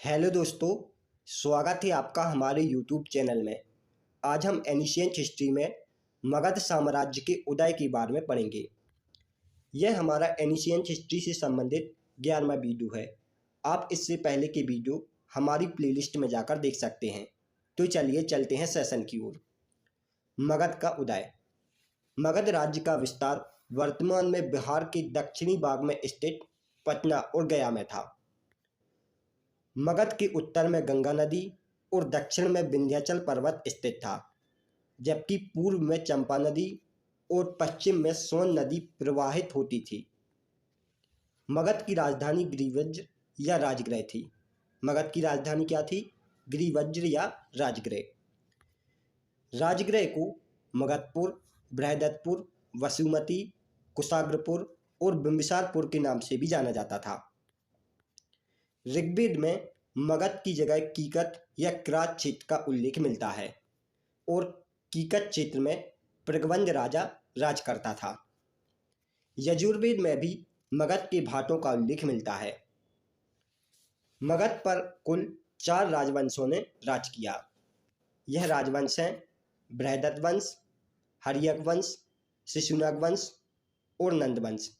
Hello दोस्तों, स्वागत है आपका हमारे यूट्यूब चैनल में। आज हम एंशिएंट हिस्ट्री में मगध साम्राज्य के उदय के बारे में पढ़ेंगे। यह हमारा एंशिएंट हिस्ट्री से संबंधित 11वां वीडियो है। आप इससे पहले के वीडियो हमारी प्लेलिस्ट में जाकर देख सकते हैं। तो चलिए चलते हैं सेशन की ओर। मगध का उदय। मगध राज्य का विस्तार वर्तमान में बिहार के दक्षिणी भाग में स्थित पटना और गया में था। मगध के उत्तर में गंगा नदी और दक्षिण में विंध्याचल पर्वत स्थित था, जबकि पूर्व में चंपा नदी और पश्चिम में सोन नदी प्रवाहित होती थी। मगध की राजधानी गिरिवज्र या राजगृह थी। मगध की राजधानी क्या थी? गिरिवज्र या राजगृह। राजगृह को मगधपुर, बृहदत्पुर, वसुमती, कुशाग्रपुर और बिंबिसारपुर के नाम से भी जाना जाता था। ऋग्वेद में मगध की जगह कीकत या क्रात क्षेत्र का उल्लेख मिलता है और कीकत क्षेत्र में पृगवंद राजा राज करता था। यजुर्वेद में भी मगध के भाटों का उल्लेख मिलता है। मगध पर कुल 4 राजवंशों ने राज किया। यह राजवंश हैं बृहदत्त वंश, हर्यक वंश, शिशुनाग वंश और नंद वंश।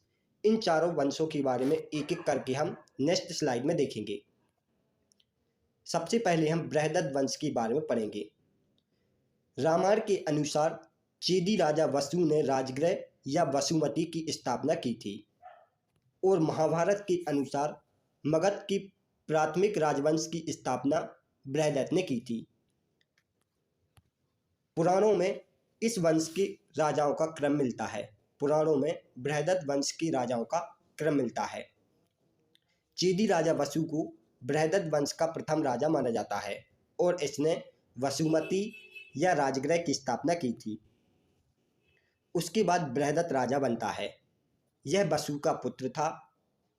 इन चारों वंशों के बारे में एक एक करके हम नेक्स्ट स्लाइड में देखेंगे। सबसे पहले हम बृहदत्त वंश के बारे में पढ़ेंगे। रामायण के अनुसार चेदी राजा वसु ने राजगृह या वसुमती की स्थापना की थी और महाभारत के अनुसार मगध की प्राथमिक राजवंश की स्थापना बृहदत्त ने की थी। पुराणों में इस वंश के राजाओं का क्रम मिलता है। पुराणों में बृहदत्त वंश के राजाओं का क्रम मिलता है। चेदी राजा वसु को बृहदत्त वंश का प्रथम राजा माना जाता है और इसने वसुमती या राजगृह की स्थापना की थी। उसके बाद बृहदत्त राजा बनता है। यह वसु का पुत्र था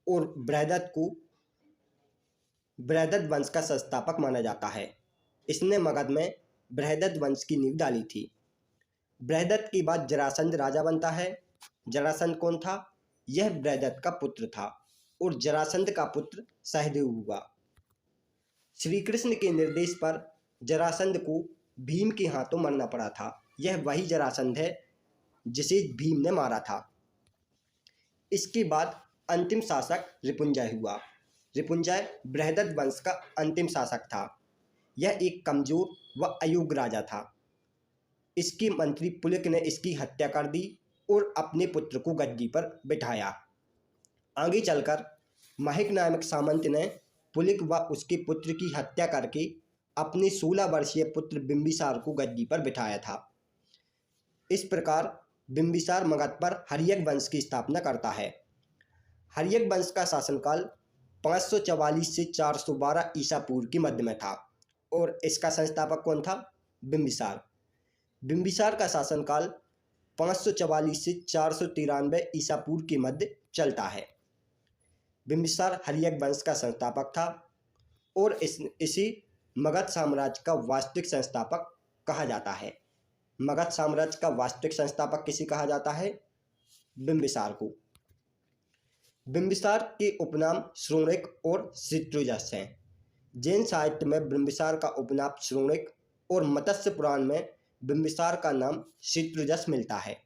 और बृहदत्त को बृहदत्त वंश का संस्थापक माना जाता है। इसने मगध में बृहदत्त वंश की नींव डाली थी। बृहदत्त के बाद जरासंध राजा बनता है। जरासंध कौन था? यह बृहदत्त का पुत्र था और जरासंध का पुत्र सहदेव हुआ। श्री कृष्ण के निर्देश पर जरासंध को भीम के हाथों मरना पड़ा था। यह वही जरासंध है जिसे भीम ने मारा था। इसके बाद अंतिम शासक रिपुंजय हुआ। रिपुंजय बृहदत्त वंश का अंतिम शासक था। यह एक कमजोर व अयोग्य राजा था। इसके मंत्री पुलक ने इसकी हत्या कर दी और अपने पुत्र को गद्दी पर बिठाया। आगे चलकर महिक नामक सामंत ने पुलक व उसके पुत्र की हत्या करके अपने 16 वर्षीय पुत्र बिंबिसार को गद्दी पर बिठाया था। इस प्रकार बिंबिसार मगध पर हर्यक वंश की स्थापना करता है। हर्यक वंश का शासनकाल 544 से 412 ईसा पूर्व के मध्य में था और इसका संस्थापक कौन था? बिंबिसार। बिंबिसार का शासनकाल 544 से 493 ईसा पूर्व के मध्य चलता है। बिंबिसार हर्यक वंश का संस्थापक था और इसी मगध साम्राज्य का वास्तविक संस्थापक कहा जाता है। मगध साम्राज्य का वास्तविक संस्थापक किसे कहा जाता है? बिंबिसार को। बिंबिसार के उपनाम श्रोणिक और शत्रुजस हैं। जैन साहित्य में बिंबिसार का उपनाम श्रोणिक और मत्स्य पुराण में बिंबिसार का नाम शत्रुजस मिलता है।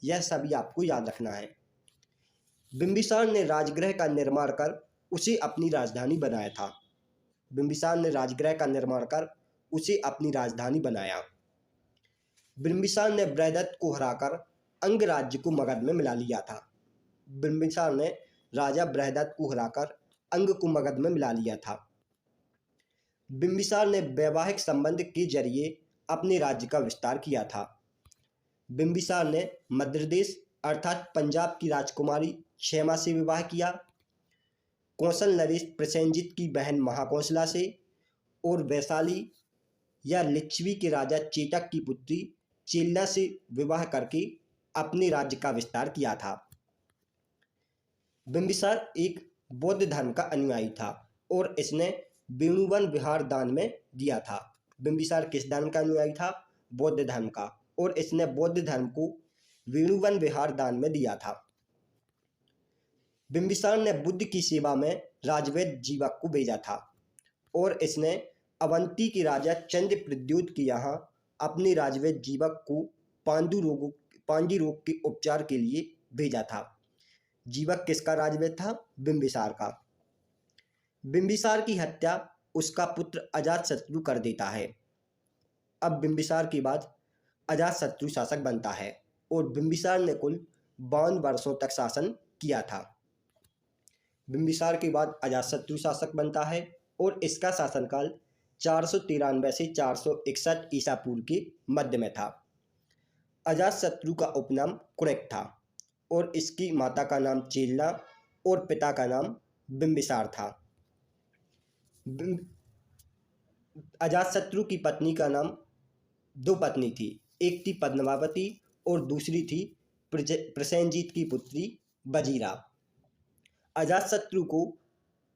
यह सभी आपको याद रखना है। बिंबिसार ने राजगृह का निर्माण कर उसे अपनी राजधानी बनाया था। बिंबिसार ने राजगृह का निर्माण कर उसे अपनी राजधानी बनाया। बिंबिसार ने बृहदत्त को हराकर अंग राज्य को मगध में मिला लिया था। बिंबिसार ने राजा बृहदत्त को हराकर अंग को मगध में मिला लिया था। बिंबिसार ने वैवाहिक संबंध के जरिए अपने राज्य का विस्तार किया था। बिंबिसार ने मध्य देश अर्थात पंजाब की राजकुमारी क्षेमा से विवाह किया। कौशल नरेश प्रसेनजित की बहन महाकौशला से और वैशाली या लिच्छवी के राजा चेतक की पुत्री चेल्ला से विवाह करके अपने राज्य का विस्तार किया था। बिंबिसार एक बौद्ध धर्म का अनुयायी था और इसने वेणुवन विहार दान में दिया था। बिंबिसार किस धर्म का अनुयायी था? बौद्ध धर्म का, और इसने बौद्ध धर्म को वेणुवन विहार दान में दिया था। बिंबिसार ने बुद्ध की सेवा में राजवैद्य जीवक को भेजा था और इसने अवंती के राजा चंद्रप्रद्योत के यहाँ अपने राजवैद्य जीवक को पांडु रोग के उपचार के लिए भेजा था। जीवक किसका राजवैद्य था? बिंबिसार का। बिंबिसार की हत्या उसका पुत्र अजातशत्रु कर देता है। अब बिंबिसार के बाद अजातशत्रु शासक बनता है और बिंबिसार ने कुल 52 वर्षों तक शासन किया था। बिंबिसार के बाद अजातशत्रु शासक बनता है और इसका शासनकाल 493 से 461 ईसा पूर्व के मध्य में था। अजातशत्रु का उपनाम कुरैक था और इसकी माता का नाम चेल्ला और पिता का नाम बिंबिसार था। अजातशत्रु की पत्नी का नाम, दो पत्नी थी, एक थी पद्मावती और दूसरी थी प्रसेनजीत की पुत्री बजीरा। अजातशत्रु को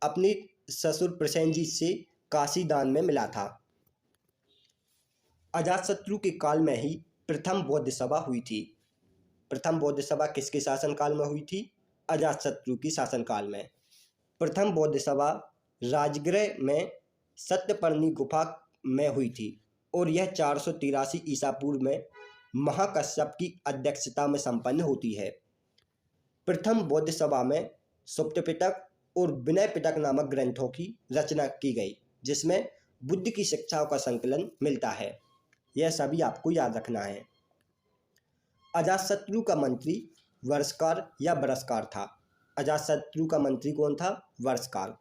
अपने ससुर प्रसेनजीत से काशी दान में मिला था। अजातशत्रु के काल में ही प्रथम बौद्ध सभा हुई थी। प्रथम बौद्ध सभा किसके शासनकाल में हुई थी? अजातशत्रु की शासनकाल में। प्रथम बौद्ध सभा राजगृह में सत्यपर्णी गुफा में हुई थी और यह 483 ईसा पूर्व में महाकश्यप की अध्यक्षता में संपन्न होती है। प्रथम बौद्ध सभा में सुप्तपिटक और विनय पिटक नामक ग्रंथों की रचना की गई, जिसमें बुद्ध की शिक्षाओं का संकलन मिलता है। यह सभी आपको याद रखना है। अजातशत्रु का मंत्री वर्षकार या बरसकार था। अजातशत्रु का मंत्री कौन था? वर्षकार।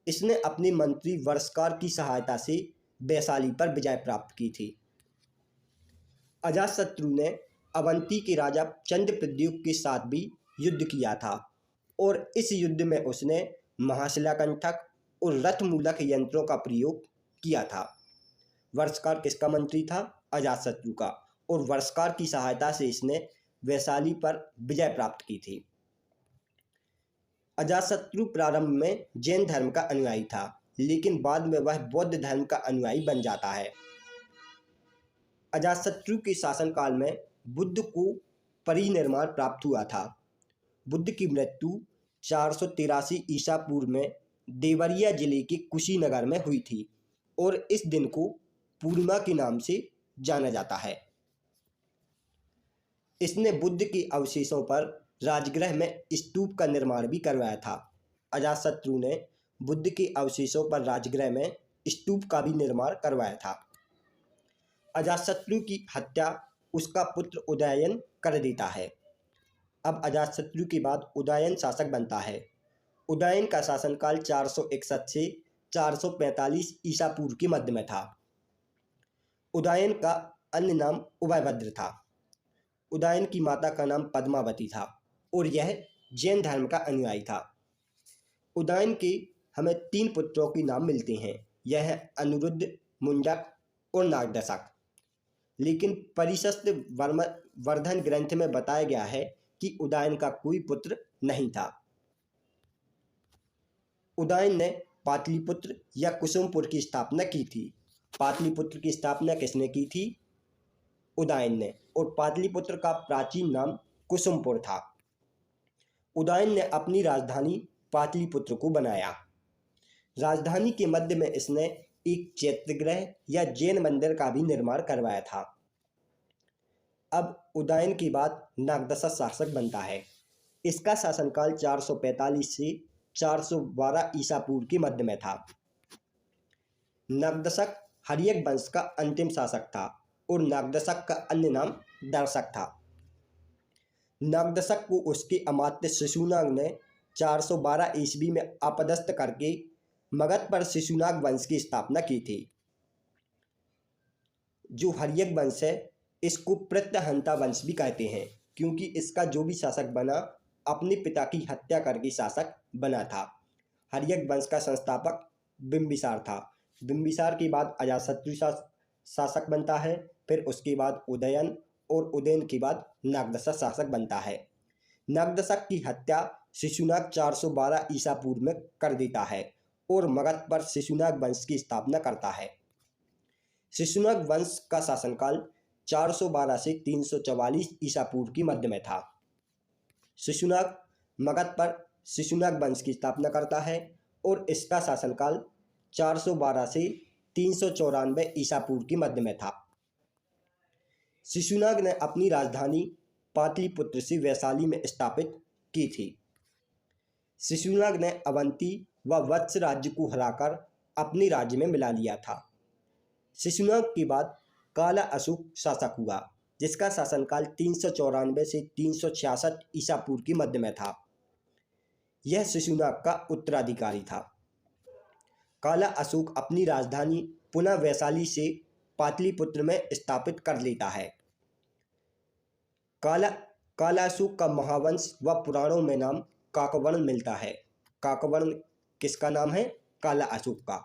इसने अपनी मंत्री वर्षकार की सहायता से वैशाली पर विजय प्राप्त की थी। अजातशत्रु ने अवंती के राजा चंद्रप्रद्योत के साथ भी युद्ध किया था और इस युद्ध में उसने महाशिलाकंठक और रथमूलक यंत्रों का प्रयोग किया था। वर्षकार किसका मंत्री था? अजातशत्रु का, और वर्षकार की सहायता से इसने वैशाली पर विजय प्राप्त की थी। अजातशत्रु प्रारंभ में जैन धर्म का अनुयायी था, लेकिन बाद में वह बौद्ध धर्म का अनुयायी बन जाता है। अजातशत्रु के शासनकाल में बुद्ध को परिनिर्वाण प्राप्त हुआ था। बुद्ध की मृत्यु 483 ईसा पूर्व में देवरिया जिले के कुशीनगर में हुई थी और इस दिन को पूर्णिमा के नाम से जाना जाता है। इसने बुद्ध के अवशेषों पर राजगृह में स्तूप का निर्माण भी करवाया था। अजातशत्रु ने बुद्ध के अवशेषों पर राजगृह में स्तूप का भी निर्माण करवाया था। अजातशत्रु की हत्या उसका पुत्र उदयन कर देता है। अब अजातशत्रु के बाद उदयन शासक बनता है। उदयन का शासनकाल 461 से 445 ईसा पूर्व के मध्य में था। उदयन का अन्य नाम उभयभद्र था। उदयन की माता का नाम पद्मावती था और यह जैन धर्म का अनुयायी था। उदयन के हमें 3 पुत्रों के नाम मिलते हैं, यह है अनिरुद्ध, मुंडक और नागदशक। लेकिन परिशिष्ट वर्धन ग्रंथ में बताया गया है कि उदयन का कोई पुत्र नहीं था। उदयन ने पाटलिपुत्र या कुसुमपुर की स्थापना की थी। पाटलिपुत्र की स्थापना किसने की थी? उदयन ने, और पाटलिपुत्र का प्राचीन नाम कुसुमपुर था। उदयन ने अपनी राजधानी पाटलिपुत्र को बनाया। राजधानी के मध्य में इसने एक चैत्यगृह या जैन मंदिर का भी निर्माण करवाया था। अब उदयन के बाद नागदशक शासक बनता है। इसका शासनकाल 445 से 412 ईसा पूर्व के मध्य में था। नागदशक हर्यक वंश का अंतिम शासक था और नागदशक का अन्य नाम दर्शक था। नागदशक को उसके अमात्य शिशुनाग ने 412 ईस्वी में अपदस्थ करके मगध पर शिशुनाग वंश की स्थापना की थी। जो हर्यक वंश है, इसको प्रत्यहंता वंश भी कहते हैं, क्योंकि इसका जो भी शासक बना अपने पिता की हत्या करके शासक बना था। हर्यक वंश का संस्थापक बिंबिसार था। बिंबिसार के बाद अजातशत्रु शासक बनता है, फिर उसके बाद उदयन, और उदयन के बाद नागदशक शासक बनता है। नागदशक की हत्या शिशुनाग 412 ईसा पूर्व में कर देता है और मगध पर शिशुनाग वंश की स्थापना करता है। शिशुनाग वंश का शासनकाल 412 से 344 ईसा पूर्व की मध्य में था। शिशुनाग मगध पर शिशुनाग वंश की स्थापना करता है और इसका शासनकाल 412 से 394 ईसा पूर्व की मध्य में था। शिशुनाग ने अपनी राजधानी पाटलिपुत्र से वैशाली में स्थापित की थी। शिशुनाग ने अवंती व वत्स राज्य को हराकर अपने राज्य में मिला लिया था। शिशुनाग के बाद काला अशोक शासक हुआ, जिसका शासनकाल 394 से 366 ईसा पूर्व की मध्य में था। यह शिशुनाग का उत्तराधिकारी था। काला अशोक अपनी राजधानी पुनः वैशाली से पाटलिपुत्र में स्थापित कर लेता है। काला अशोक का महावंश व पुराणों में नाम काकवर्ण मिलता है। काकवर्ण किसका नाम है? काला अशोक का।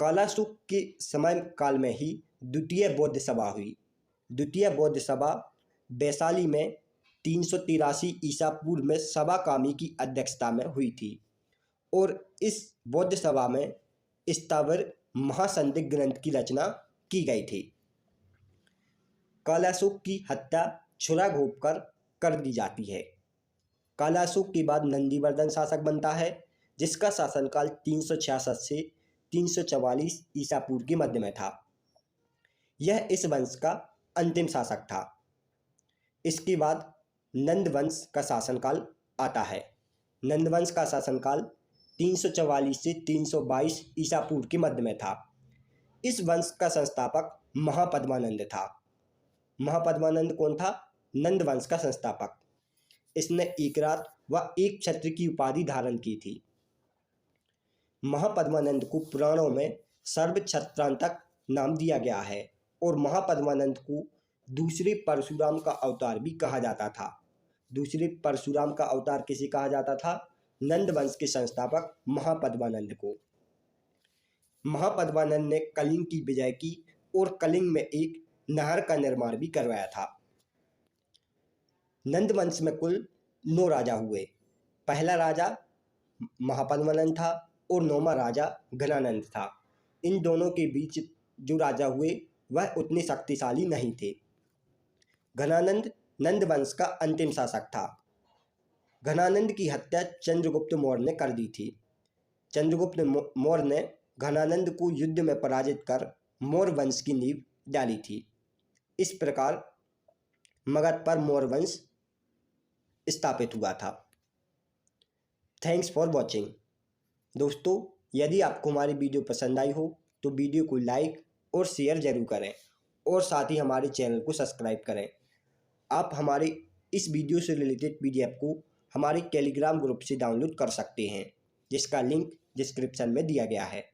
काला अशोक के समय काल में ही द्वितीय बौद्ध सभा हुई। द्वितीय बौद्ध सभा वैशाली में 383 ईसा पूर्व में सभा कामी की अध्यक्षता में हुई थी और इस बौद्ध सभा में स्थावर महासंदिग्ध ग्रंथ की रचना की गई थी। काला अशोक की हत्या छुरा घोंपकर कर दी जाती है। काला अशोक के बाद नंदीवर्धन शासक बनता है, जिसका शासनकाल 366 से 344 ईसा पूर्व की मध्य में था। यह इस वंश का अंतिम शासक था। इसके बाद नंद वंश का शासनकाल आता है। नंद वंश का शासनकाल 344 से 322 ईसा पूर्व की मध्य में था। इस वंश का संस्थापक महापद्मानंद था। महापद्मानंद कौन था? नंद वंश का संस्थापक। इसने एक रात व एक छत्र की उपाधि धारण की थी। महापद्मानंद को पुराणों में सर्वछत्रांतक नाम दिया गया है और महापद्मानंद को दूसरे परशुराम का अवतार भी कहा जाता था। दूसरे परशुराम का अवतार किसे कहा जाता था? नंद वंश के संस्थापक महापद्मानंद को। महापद्मानंद ने कलिंग की विजय की और कलिंग में एक नहर का निर्माण भी करवाया था। नंद वंश में कुल 9 राजा हुए। पहला राजा महापद्मानंद था और 9वां राजा घनानंद था। इन दोनों के बीच जो राजा हुए वह उतने शक्तिशाली नहीं थे। घनानंद नंद वंश का अंतिम शासक था। घनानंद की हत्या चंद्रगुप्त मौर्य ने कर दी थी। चंद्रगुप्त मौर्य ने घनानंद को युद्ध में पराजित कर मौर्य वंश की नींव डाली थी। इस प्रकार मगध पर मौर्य वंश स्थापित हुआ था। Thanks for watching. दोस्तों, यदि आपको हमारी वीडियो पसंद आई हो तो वीडियो को लाइक और शेयर जरूर करें और साथ ही हमारे चैनल को सब्सक्राइब करें। आप हमारे इस वीडियो से रिलेटेड PDF को हमारे टेलीग्राम ग्रुप से डाउनलोड कर सकते हैं, जिसका लिंक डिस्क्रिप्शन में दिया गया है।